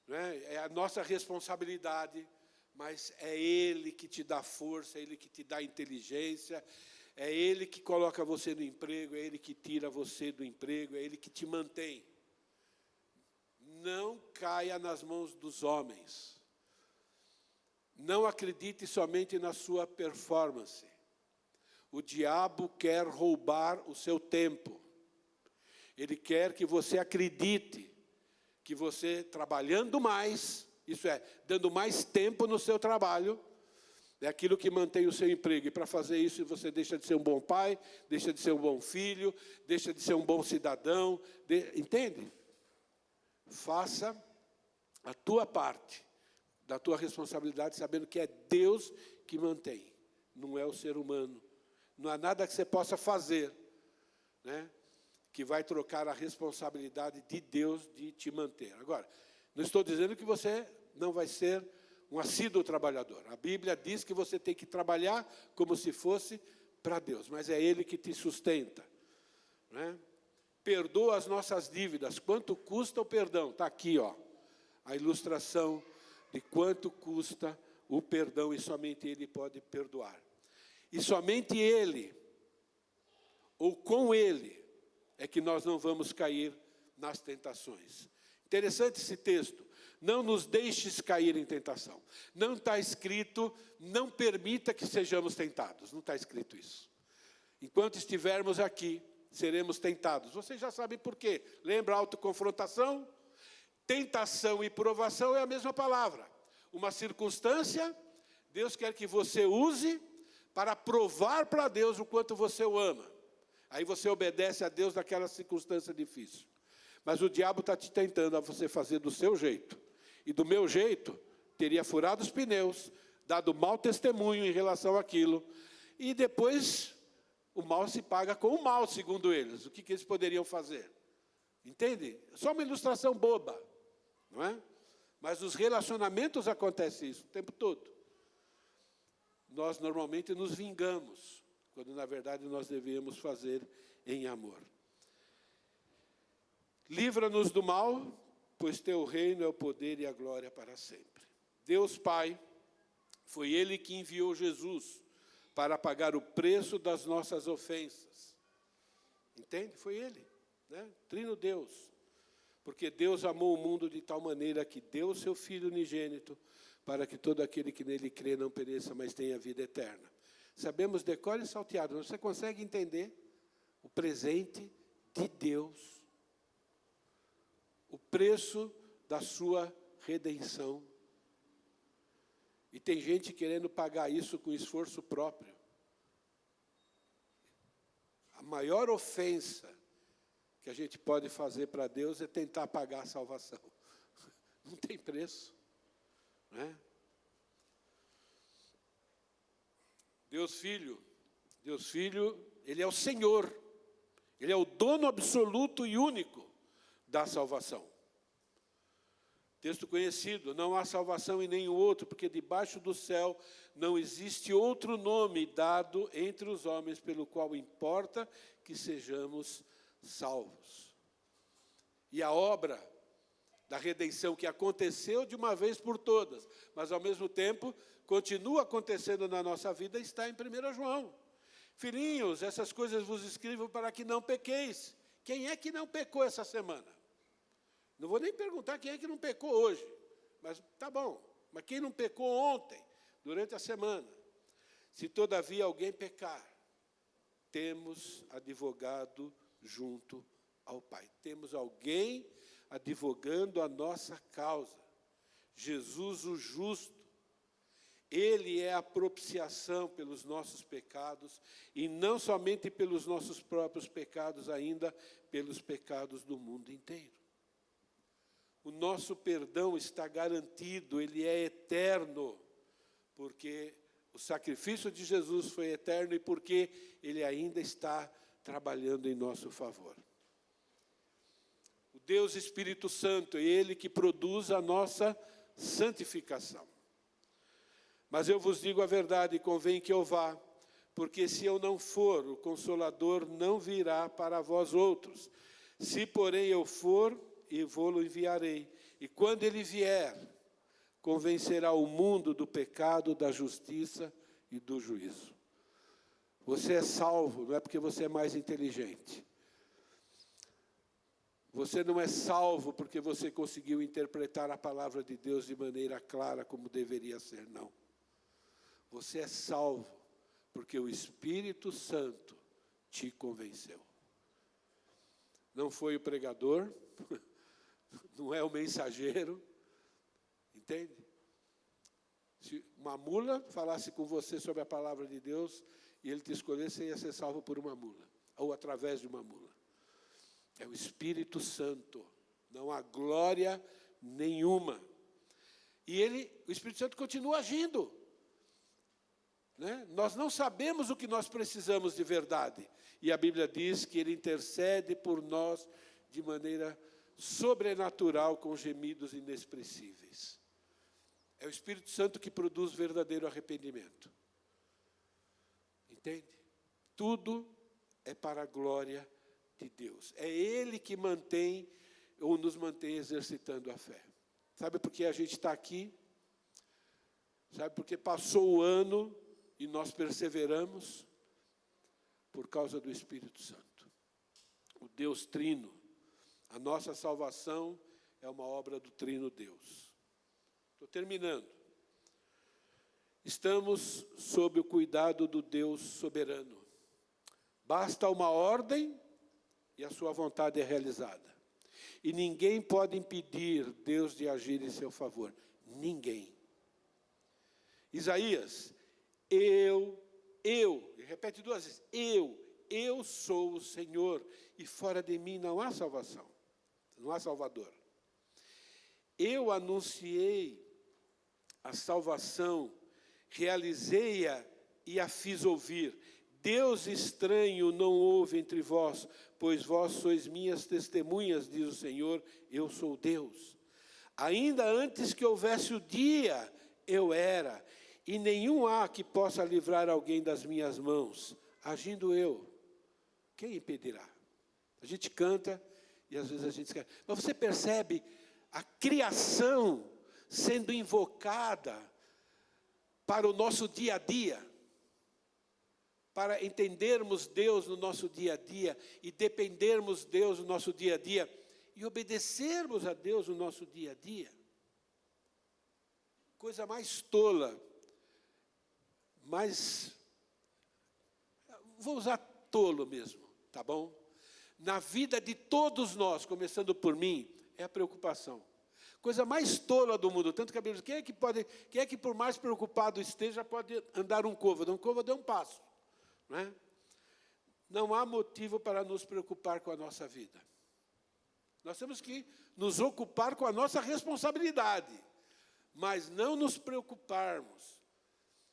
né? É a nossa responsabilidade, mas é Ele que te dá força, é Ele que te dá inteligência, é Ele que coloca você no emprego, é Ele que tira você do emprego, é Ele que te mantém. Não caia nas mãos dos homens. Não acredite somente na sua performance. O diabo quer roubar o seu tempo. Ele quer que você acredite que você, trabalhando mais, isso é, dando mais tempo no seu trabalho, é aquilo que mantém o seu emprego. E para fazer isso, você deixa de ser um bom pai, deixa de ser um bom filho, deixa de ser um bom cidadão. Entende? Faça a tua parte da tua responsabilidade, sabendo que é Deus que mantém, não é o ser humano. Não há nada que você possa fazer, né, que vai trocar a responsabilidade de Deus de te manter. Agora, não estou dizendo que você não vai ser um assíduo trabalhador. A Bíblia diz que você tem que trabalhar como se fosse para Deus, mas é Ele que te sustenta. Né? Perdoa as nossas dívidas. Quanto custa o perdão? Está aqui, ó, a ilustração de quanto custa o perdão, e somente Ele pode perdoar. E somente Ele, ou com Ele, é que nós não vamos cair nas tentações. Interessante esse texto. Não nos deixes cair em tentação. Não está escrito, não permita que sejamos tentados. Não está escrito isso. Enquanto estivermos aqui, seremos tentados. Vocês já sabem por quê. Lembra a autoconfrontação? Tentação e provação é a mesma palavra. Uma circunstância, Deus quer que você use para provar para Deus o quanto você o ama. Aí você obedece a Deus naquela circunstância difícil. Mas o diabo está te tentando a você fazer do seu jeito. E do meu jeito, teria furado os pneus, dado mau testemunho em relação àquilo. E depois, o mal se paga com o mal, segundo eles. O que eles poderiam fazer? Entende? Só uma ilustração boba, não é? Mas nos relacionamentos acontece isso o tempo todo. Nós normalmente nos vingamos, quando na verdade nós devíamos fazer em amor. Livra-nos do mal, pois teu reino é o poder e a glória para sempre. Deus Pai, foi Ele que enviou Jesus para pagar o preço das nossas ofensas. Entende? Foi Ele, né? Trino Deus. Porque Deus amou o mundo de tal maneira que deu o seu Filho unigênito, para que todo aquele que nele crê não pereça, mas tenha vida eterna. Sabemos de cor e salteado. Você consegue entender o presente de Deus? O preço da sua redenção. E tem gente querendo pagar isso com esforço próprio. A maior ofensa que a gente pode fazer para Deus é tentar pagar a salvação. Não tem preço. Não é? Deus Filho, Ele é o Senhor. Ele é o dono absoluto e único da salvação. Texto conhecido: não há salvação em nenhum outro, porque debaixo do céu não existe outro nome dado entre os homens pelo qual importa que sejamos salvos. E a obra da redenção que aconteceu de uma vez por todas, mas ao mesmo tempo continua acontecendo na nossa vida, está em 1 João. Filhinhos, essas coisas vos escrevo para que não pequeis. Quem é que não pecou essa semana? Não vou nem perguntar quem é que não pecou hoje, mas tá bom. Mas quem não pecou ontem, durante a semana? Se todavia alguém pecar, temos advogado junto ao Pai. Temos alguém advogando a nossa causa. Jesus o justo. Ele é a propiciação pelos nossos pecados, e não somente pelos nossos próprios pecados, ainda pelos pecados do mundo inteiro. O nosso perdão está garantido, ele é eterno, porque o sacrifício de Jesus foi eterno e porque ele ainda está trabalhando em nosso favor. O Deus Espírito Santo é ele que produz a nossa santificação. Mas eu vos digo a verdade, convém que eu vá, porque se eu não for, o Consolador não virá para vós outros. Se, porém, eu for, eu vou-lo enviarei. E quando ele vier, convencerá o mundo do pecado, da justiça e do juízo. Você é salvo, não é porque você é mais inteligente. Você não é salvo porque você conseguiu interpretar a palavra de Deus de maneira clara como deveria ser, não. Você é salvo porque o Espírito Santo te convenceu. Não foi o pregador, não é o mensageiro, entende? Se uma mula falasse com você sobre a palavra de Deus e ele te escolhesse, você ia ser salvo por uma mula, ou através de uma mula. É o Espírito Santo, não há glória nenhuma. E o Espírito Santo continua agindo. Né? Nós não sabemos o que nós precisamos de verdade. E a Bíblia diz que ele intercede por nós de maneira sobrenatural, com gemidos inexpressíveis. É o Espírito Santo que produz verdadeiro arrependimento. Entende? Tudo é para a glória de Deus. É Ele que mantém, ou nos mantém exercitando a fé. Sabe por que a gente está aqui? Sabe por que passou o ano e nós perseveramos? Por causa do Espírito Santo. O Deus Trino. A nossa salvação é uma obra do Trino Deus. Estou terminando. Estamos sob o cuidado do Deus soberano. Basta uma ordem e a sua vontade é realizada. E ninguém pode impedir Deus de agir em seu favor. Ninguém. Isaías, e repete duas vezes, eu sou o Senhor, e fora de mim não há salvação, não há Salvador. Eu anunciei a salvação, realizei-a e a fiz ouvir. Deus estranho não houve entre vós, pois vós sois minhas testemunhas, diz o Senhor, eu sou Deus. Ainda antes que houvesse o dia, eu era, e nenhum há que possa livrar alguém das minhas mãos. Agindo eu, quem impedirá? A gente canta e às vezes a gente esquece. Mas você percebe a criação sendo invocada para o nosso dia a dia, para entendermos Deus no nosso dia a dia e dependermos de Deus no nosso dia a dia e obedecermos a Deus no nosso dia a dia. Coisa mais tola, vou usar tolo mesmo, tá bom? Na vida de todos nós, começando por mim, é a preocupação. Coisa mais tola do mundo, tanto que a Bíblia diz, quem é que por mais preocupado esteja, pode andar um côvado é um passo. Não é? Não há motivo para nos preocupar com a nossa vida. Nós temos que nos ocupar com a nossa responsabilidade, mas não nos preocuparmos.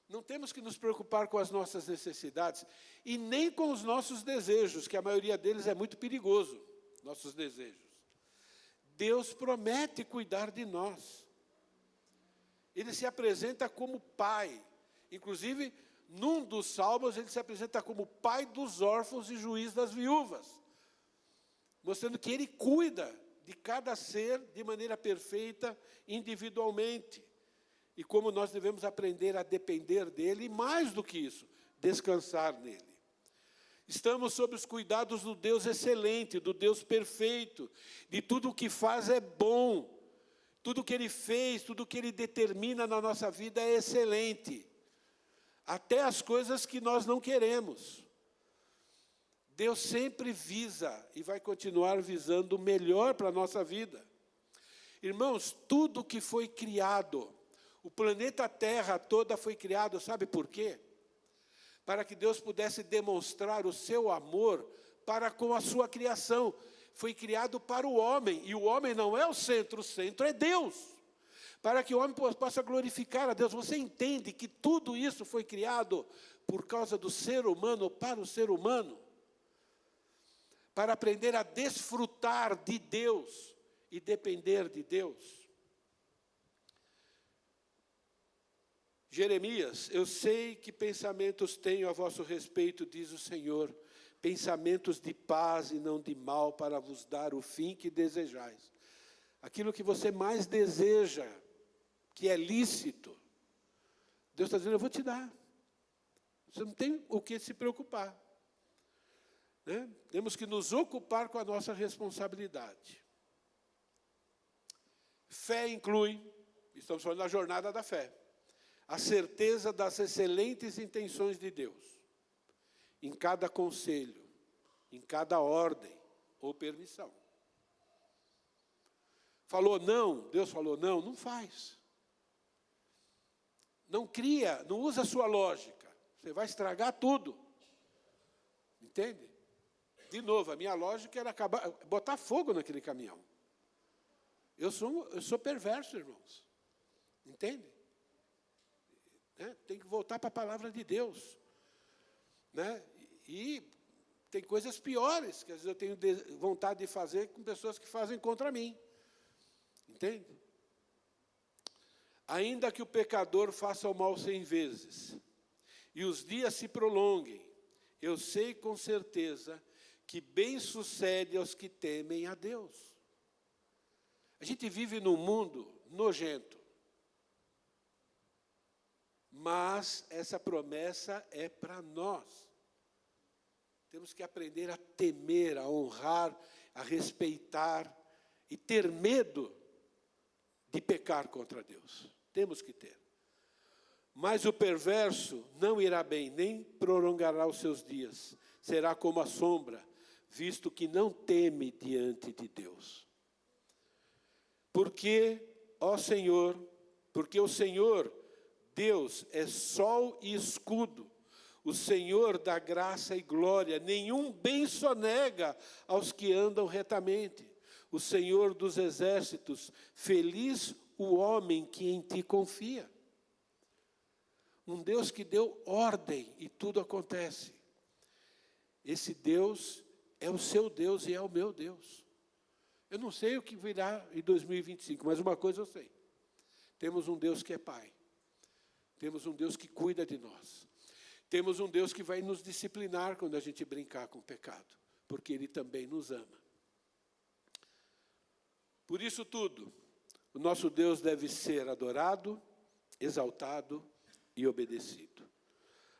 Não temos que nos preocupar com as nossas necessidades e nem com os nossos desejos, que a maioria deles é muito perigoso, nossos desejos. Deus promete cuidar de nós. Ele se apresenta como Pai. Inclusive, num dos salmos, ele se apresenta como Pai dos órfãos e juiz das viúvas, mostrando que ele cuida de cada ser de maneira perfeita, individualmente. E como nós devemos aprender a depender dele, e mais do que isso, descansar nele. Estamos sob os cuidados do Deus excelente, do Deus perfeito, de tudo o que faz é bom, tudo o que Ele fez, tudo o que Ele determina na nossa vida é excelente, até as coisas que nós não queremos. Deus sempre visa e vai continuar visando o melhor para a nossa vida. Irmãos, tudo que foi criado, o planeta Terra toda foi criado, sabe por quê? Para que Deus pudesse demonstrar o seu amor para com a sua criação. Foi criado para o homem, e o homem não é o centro é Deus. Para que o homem possa glorificar a Deus. Você entende que tudo isso foi criado por causa do ser humano, para o ser humano? Para aprender a desfrutar de Deus e depender de Deus. Jeremias, eu sei que pensamentos tenho a vosso respeito, diz o Senhor, pensamentos de paz e não de mal, para vos dar o fim que desejais. Aquilo que você mais deseja, que é lícito, Deus está dizendo, eu vou te dar. Você não tem o que se preocupar. Né? Temos que nos ocupar com a nossa responsabilidade. Fé inclui, estamos falando da jornada da fé, a certeza das excelentes intenções de Deus, em cada conselho, em cada ordem ou permissão. Falou não, Deus falou não, não faz. Não cria, não usa a sua lógica, você vai estragar tudo. Entende? De novo, a minha lógica era botar fogo naquele caminhão. Eu sou perverso, irmãos. Entende? Tem que voltar para a palavra de Deus. Né? E tem coisas piores, que às vezes eu tenho vontade de fazer com pessoas que fazem contra mim. Entende? Ainda que o pecador faça o mal 100 vezes, e os dias se prolonguem, eu sei com certeza que bem sucede aos que temem a Deus. A gente vive num mundo nojento. Mas essa promessa é para nós. Temos que aprender a temer, a honrar, a respeitar e ter medo de pecar contra Deus. Temos que ter. Mas o perverso não irá bem, nem prolongará os seus dias. Será como a sombra, visto que não teme diante de Deus. Porque o Senhor, Deus é sol e escudo. O Senhor dá graça e glória, nenhum bem sonega aos que andam retamente. O Senhor dos exércitos, feliz o homem que em ti confia. Um Deus que deu ordem e tudo acontece. Esse Deus é o seu Deus e é o meu Deus. Eu não sei o que virá em 2025, mas uma coisa eu sei. Temos um Deus que é Pai. Temos um Deus que cuida de nós. Temos um Deus que vai nos disciplinar quando a gente brincar com o pecado, porque Ele também nos ama. Por isso tudo, o nosso Deus deve ser adorado, exaltado e obedecido.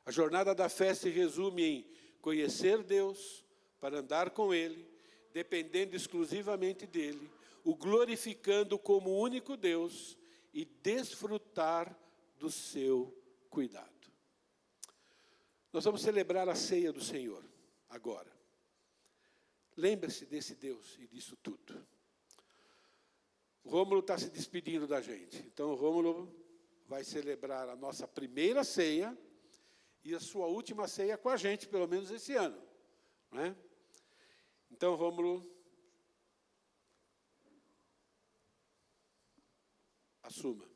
A jornada da fé se resume em conhecer Deus, para andar com Ele, dependendo exclusivamente dEle, o glorificando como único Deus e desfrutar do seu cuidado. Nós vamos celebrar a ceia do Senhor agora. Lembre-se desse Deus e disso tudo. O Rômulo está se despedindo da gente. Então o Rômulo vai celebrar a nossa primeira ceia e a sua última ceia com a gente, pelo menos esse ano. Não é? Então, Rômulo, assuma.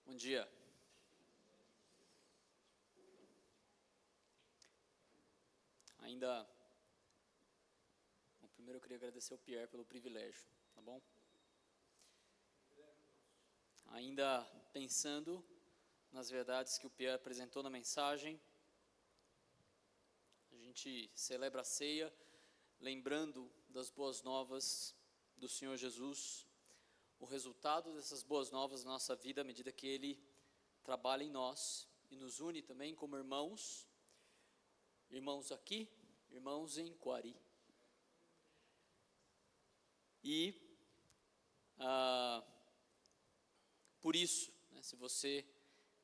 Bom dia. Primeiro eu queria agradecer ao Pierre pelo privilégio, tá bom? Ainda pensando nas verdades que o Pierre apresentou na mensagem, a gente celebra a ceia, lembrando das boas novas do Senhor Jesus, o resultado dessas boas novas na nossa vida à medida que Ele trabalha em nós e nos une também como irmãos aqui, irmãos em Quari. E por isso, se você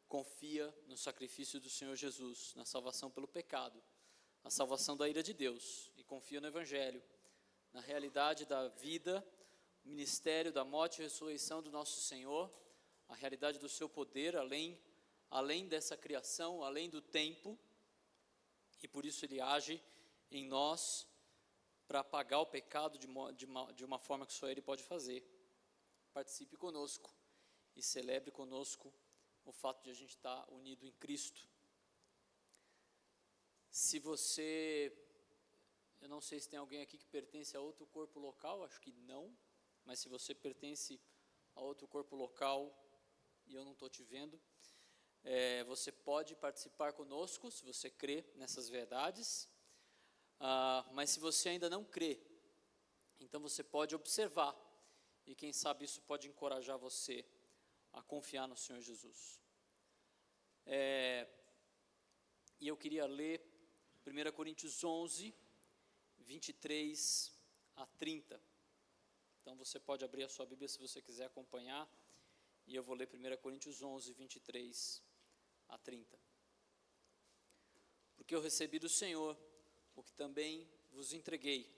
confia no sacrifício do Senhor Jesus, na salvação pelo pecado, na salvação da ira de Deus, e confia no Evangelho, na realidade da vida, o ministério da morte e ressurreição do nosso Senhor, a realidade do seu poder, além dessa criação, além do tempo, e por isso Ele age em nós para apagar o pecado de uma forma que só Ele pode fazer. Participe conosco e celebre conosco o fato de a gente estar unido em Cristo. Se você, eu não sei se tem alguém aqui que pertence a outro corpo local, acho que não, mas se você pertence a outro corpo local e eu não estou te vendo, você pode participar conosco, se você crê nessas verdades, mas se você ainda não crê, então você pode observar, e quem sabe isso pode encorajar você a confiar no Senhor Jesus. E eu queria ler 1 Coríntios 11, 23 a 30. Então você pode abrir a sua Bíblia se você quiser acompanhar, e eu vou ler 1 Coríntios 11, 23 a 30. Porque eu recebi do Senhor o que também vos entreguei,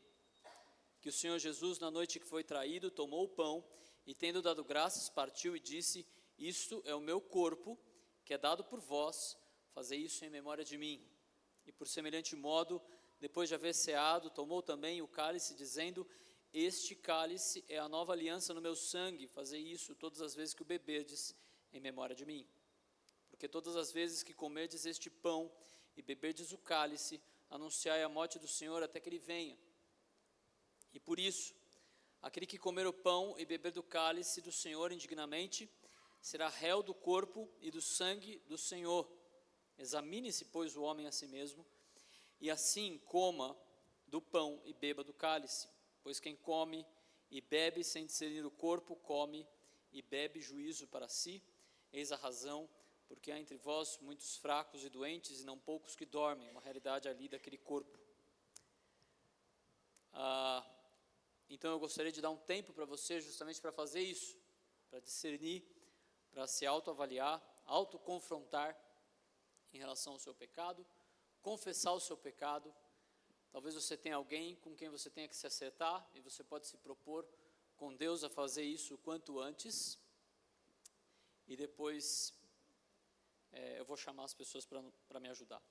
que o Senhor Jesus, na noite que foi traído, tomou o pão, e tendo dado graças, partiu e disse: isto é o meu corpo, que é dado por vós, fazei isso em memória de mim. E por semelhante modo, depois de haver ceado, tomou também o cálice, dizendo: este cálice é a nova aliança no meu sangue, fazei isso todas as vezes que o beberdes, em memória de mim. Porque todas as vezes que comerdes este pão e beberdes o cálice, anunciai a morte do Senhor até que Ele venha. E por isso, aquele que comer o pão e beber do cálice do Senhor indignamente, será réu do corpo e do sangue do Senhor. Examine-se, pois, o homem a si mesmo, e assim coma do pão e beba do cálice. Pois quem come e bebe sem discernir o corpo, come e bebe juízo para si. Eis a razão, porque há entre vós muitos fracos e doentes, e não poucos que dormem, uma realidade ali daquele corpo. Então eu gostaria de dar um tempo para você, justamente para fazer isso, para discernir, para se autoavaliar, autoconfrontar em relação ao seu pecado, confessar o seu pecado, Talvez você tenha alguém com quem você tenha que se acertar e você pode se propor com Deus a fazer isso o quanto antes. E depois eu vou chamar as pessoas para me ajudar.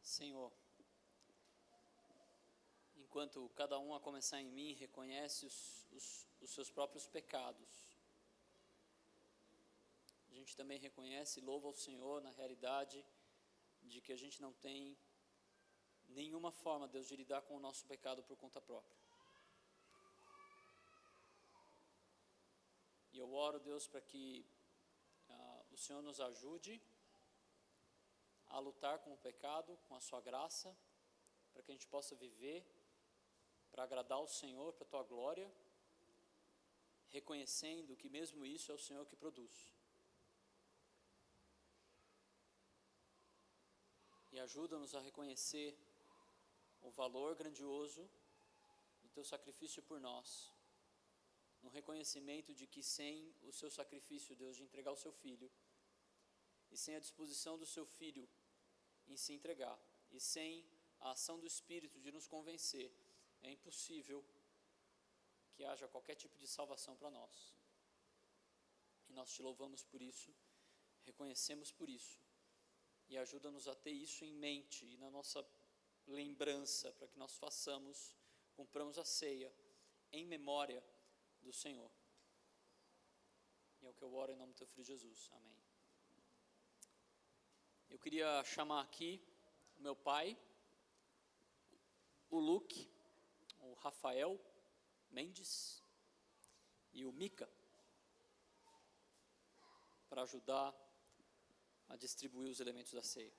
Senhor, enquanto cada um a começar em mim reconhece os seus próprios pecados, a gente também reconhece e louva ao Senhor na realidade de que a gente não tem nenhuma forma, Deus, de lidar com o nosso pecado por conta própria. E eu oro, Deus, para que o Senhor nos ajude a lutar com o pecado, com a sua graça, para que a gente possa viver para agradar ao Senhor, para a tua glória, reconhecendo que mesmo isso é o Senhor que produz. E ajuda-nos a reconhecer o valor grandioso do teu sacrifício por nós, no reconhecimento de que sem o seu sacrifício, Deus, de entregar o seu Filho, e sem a disposição do seu Filho em se entregar, e sem a ação do Espírito de nos convencer, é impossível que haja qualquer tipo de salvação para nós. E nós te louvamos por isso, reconhecemos por isso, e ajuda-nos a ter isso em mente e na nossa lembrança, para que nós cumpramos a ceia em memória do Senhor. E é o que eu oro em nome do teu Filho Jesus. Amém. Eu queria chamar aqui o meu pai, o Luke, o Rafael Mendes e o Mica, para ajudar a distribuir os elementos da ceia.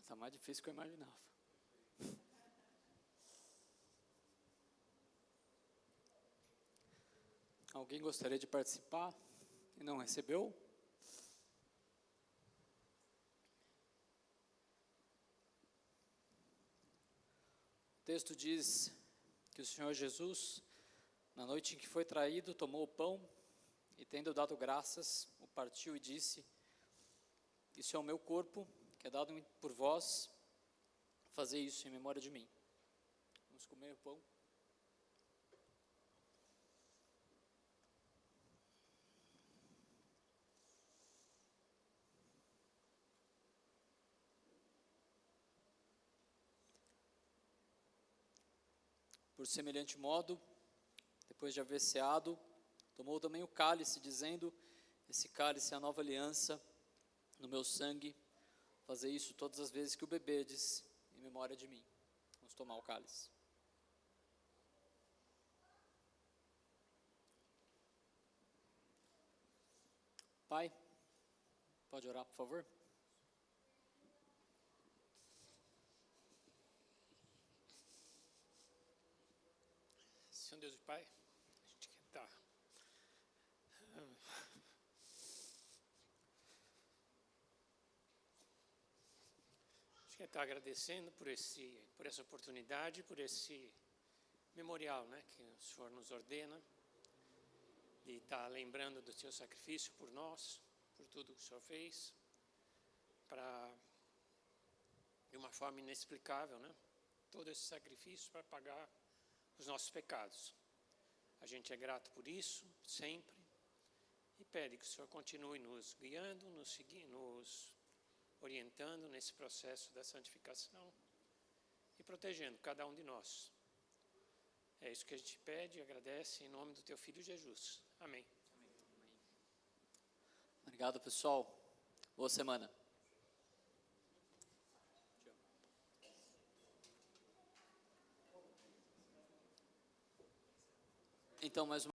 Tá mais difícil que eu imaginava. Alguém gostaria de participar e não recebeu? O texto diz que o Senhor Jesus, na noite em que foi traído, tomou o pão e, tendo dado graças, o partiu e disse: isso é o meu corpo, que é dado por vós, fazei isso em memória de mim. Vamos comer o pão. Por semelhante modo, depois de haver ceado, tomou também o cálice, dizendo: esse cálice é a nova aliança no meu sangue, fazei isso todas as vezes que o beberdes, em memória de mim. Vamos tomar o cálice. Pai, pode orar, por favor? Senhor Deus e Pai, a gente quer estar agradecendo por essa oportunidade, por esse memorial, né, que o Senhor nos ordena, de estar lembrando do seu sacrifício por nós, por tudo que o Senhor fez, de uma forma inexplicável, né, todo esse sacrifício para pagar os nossos pecados. A gente é grato por isso, sempre, e pede que o Senhor continue nos guiando, nos seguindo, nos orientando nesse processo da santificação e protegendo cada um de nós. É isso que a gente pede e agradece em nome do teu Filho Jesus. Amém. Obrigado, pessoal. Boa semana. Então, mais uma